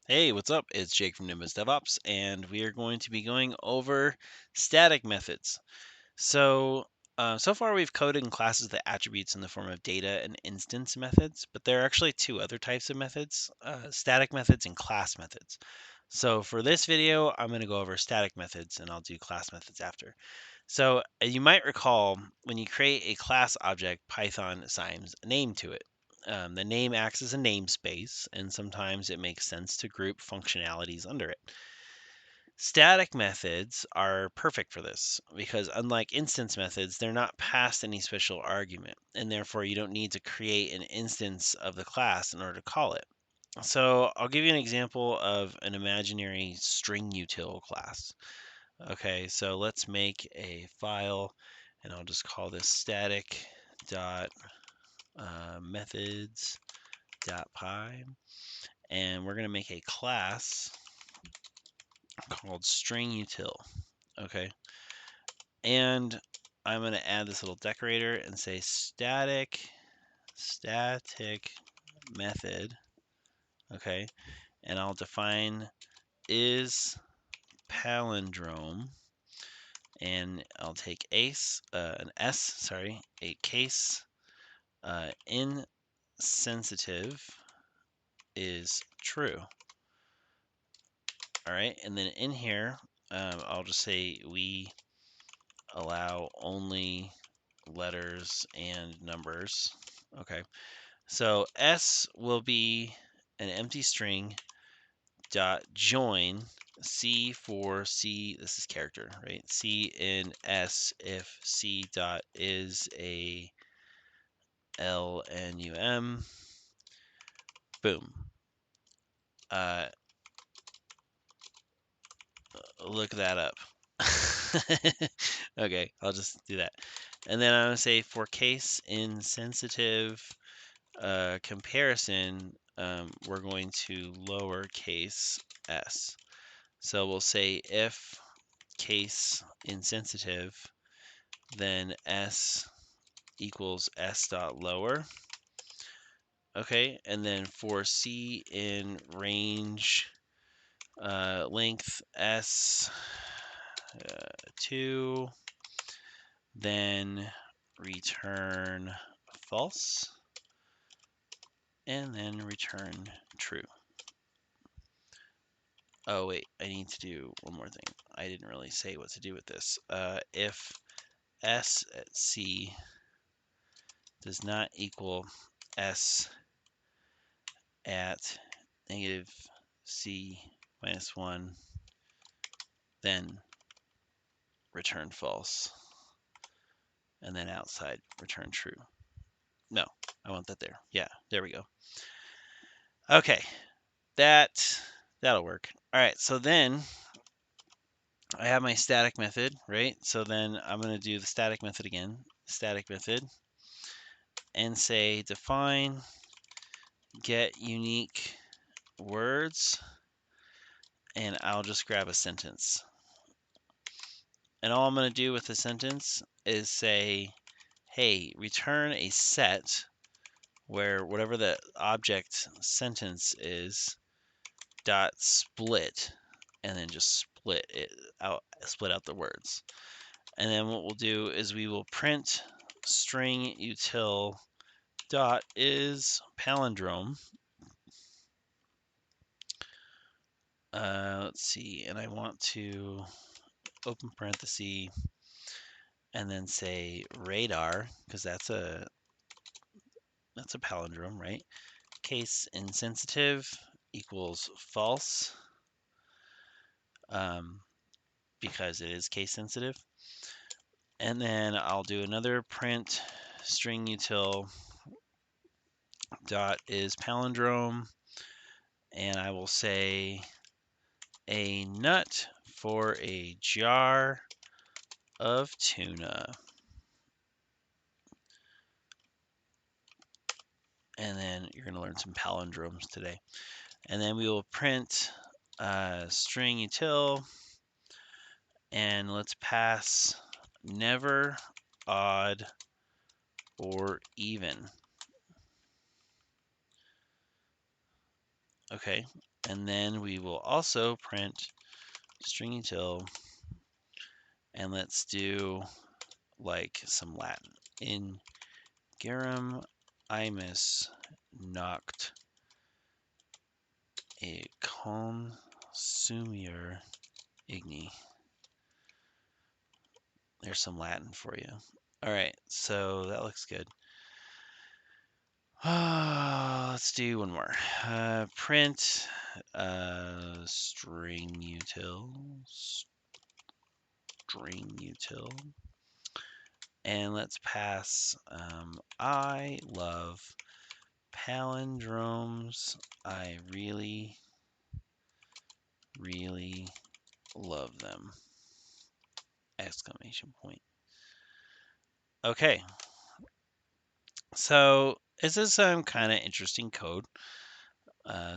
Hey, what's up? It's Jake from Nimbus DevOps, and we are going to be going over static methods. So far we've coded in classes the attributes in the form of data and instance methods, but there are actually two other types of methods, static methods and class methods. So for this video, I'm going to go over static methods, and I'll do class methods after. So you might recall when you create a class object, Python assigns a name to it. The name acts as a namespace, and sometimes it makes sense to group functionalities under it. Static methods are perfect for this because, unlike instance methods, they're not passed any special argument, and therefore you don't need to create an instance of the class in order to call it. So I'll give you an example of an imaginary string util class. Okay, so let's make a file, and I'll just call this static dot methods dot py, and we're going to make a class called string util. Okay, and I'm going to add this little decorator and say static method. Okay, and I'll define is palindrome, and I'll take a case insensitive is true. All right, and then in here, I'll just say we allow only letters and numbers. Okay, so S will be an empty string dot join C for C. This is character, right? C in S if C dot is a LNUM. Boom. Uh, look that up. Okay, I'll just do that. And then I'm going to say for case insensitive comparison, we're going to lowercase s. So we'll say if case insensitive, then s equals s dot lower. Okay, and then for c in range length s 2, then return false, and then return true. Oh wait, I need to do one more thing. I didn't really say what to do with this. If s at c does not equal s at negative c minus 1, then return false, and then outside return true. No, I want that there. Yeah, there we go. Okay, that'll work. All right, so then I have my static method, right? So then I'm going to do the static method again, static method, and say define get unique words, and I'll just grab a sentence. And all I'm going to do with the sentence is say, hey, return a set where whatever the object sentence is dot split, and then just split out the words. And then what we'll do is we will print string util dot is palindrome. Let's see, and I want to open parenthesis and then say radar, because that's a palindrome, right? Case insensitive equals false, because it is case sensitive. And then I'll do another print string util dot is palindrome, and I will say a nut for a jar of tuna. And then you're going to learn some palindromes today. And then we will print string util, and let's pass never, odd, or even. Okay, and then we will also print string util, and let's do like some Latin. In garum imus noct a consumere igni. There's some Latin for you. All right, so that looks good. Let's do one more. Print string util, and let's pass. I love palindromes. I really, really love them! Exclamation point. Okay, so this is some kind of interesting code.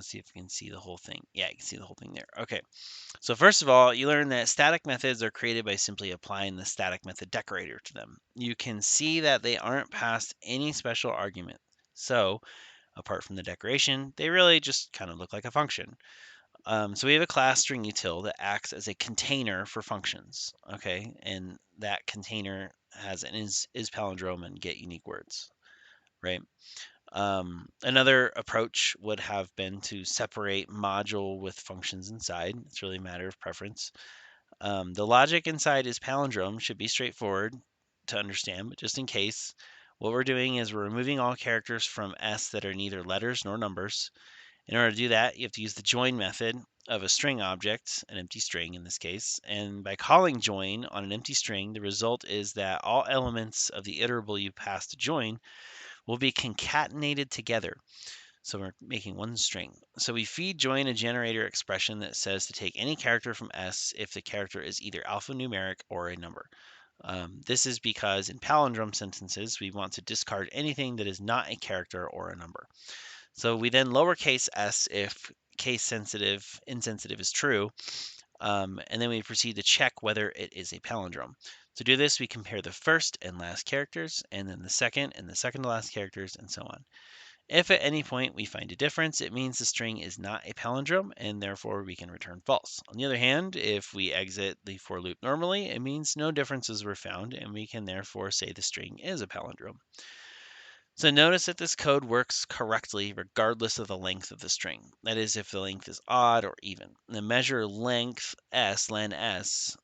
See if we can see the whole thing. Yeah, you can see the whole thing there. Okay, so first of all, you learn that static methods are created by simply applying the static method decorator to them. You can see that they aren't passed any special argument. So, apart from the decoration, they really just kind of look like a function. So we have a class string util that acts as a container for functions. Okay, and that container has an is palindrome and get unique words, right? Another approach would have been to separate module with functions inside. It's really a matter of preference. The logic inside is palindrome should be straightforward to understand, but just in case, what we're doing is we're removing all characters from S that are neither letters nor numbers. In order to do that, you have to use the join method of a string object, an empty string in this case, and by calling join on an empty string, the result is that all elements of the iterable you pass to join will be concatenated together. So we're making one string. So we feed join a generator expression that says to take any character from S if the character is either alphanumeric or a number. This is because in palindrome sentences, we want to discard anything that is not a character or a number. So we then lowercase s if case sensitive, insensitive is true, and then we proceed to check whether it is a palindrome. To do this, we compare the first and last characters, and then the second and the second to last characters, and so on. If at any point we find a difference, it means the string is not a palindrome, and therefore we can return false. On the other hand, if we exit the for loop normally, it means no differences were found, and we can therefore say the string is a palindrome. So notice that this code works correctly regardless of the length of the string. That is, if the length is odd or even. The measure length s, len s,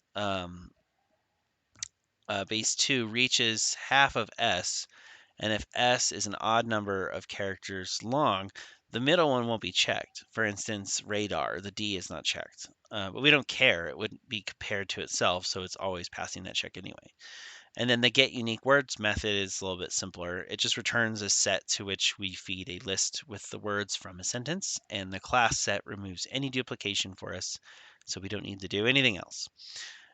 base 2 reaches half of s, and if s is an odd number of characters long, the middle one won't be checked. For instance, radar, the D is not checked. But we don't care. It wouldn't be compared to itself, so it's always passing that check anyway. And then the get unique words method is a little bit simpler. It just returns a set to which we feed a list with the words from a sentence, and the class set removes any duplication for us, so we don't need to do anything else.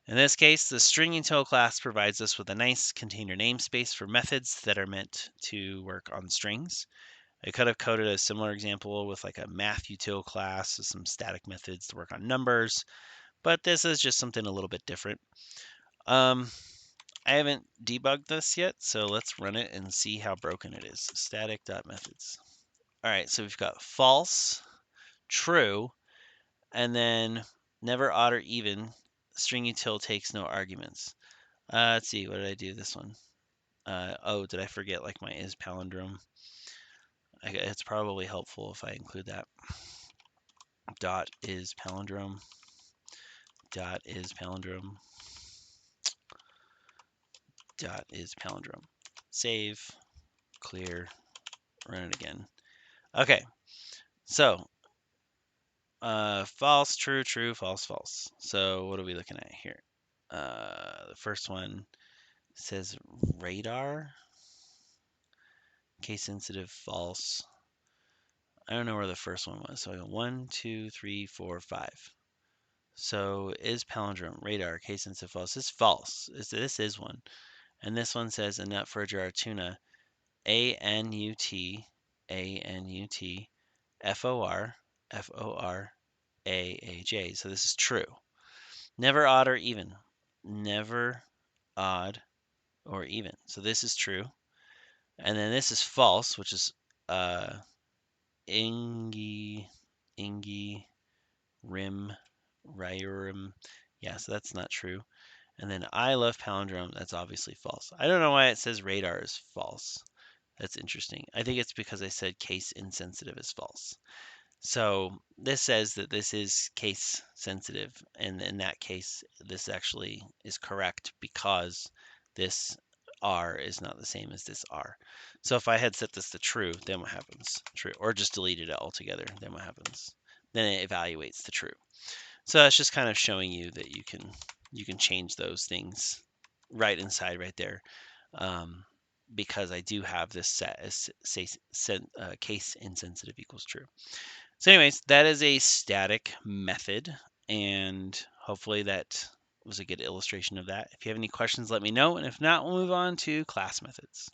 In this case, the string util class provides us with a nice container namespace for methods that are meant to work on strings. I could have coded a similar example with like a math util class with some static methods to work on numbers, but this is just something a little bit different. I haven't debugged this yet, so let's run it and see how broken it is. Static.methods. All right, so we've got false, true, and then never odd or even. String util takes no arguments. Let's see, what did I do this one? Oh, did I forget like my is palindrome? It's probably helpful if I include that. Dot is palindrome. Dot is palindrome. Dot is palindrome. Save, clear, run it again. Okay, so false, true, true, false, false. So what are we looking at here? The first one says radar. Case sensitive, false. I don't know where the first one was. So I go 1, 2, 3, 4, 5. So is palindrome, radar, case sensitive, false. This is false. This is one. And this one says a nut for a jar of tuna. A-N-U-T, A-N-U-T, F-O-R, F-O-R, A-A-J. So this is true. Never odd or even. Never odd or even. So this is true. And then this is false, which is ingi Ingi, Rim, Ryurim. Yeah, so that's not true. And then I love palindrome. That's obviously false. I don't know why it says radar is false. That's interesting. I think it's because I said case insensitive is false. So this says that this is case sensitive, and in that case, this actually is correct because this R is not the same as this R. So if I had set this to true, then what happens? True. Or just deleted it altogether, then what happens? Then it evaluates the true. So that's just kind of showing you that you can change those things right inside right there, because I do have this set as say case insensitive equals true. So anyways, that is a static method, and hopefully that was a good illustration of that. If you have any questions, let me know, and if not, we'll move on to class methods.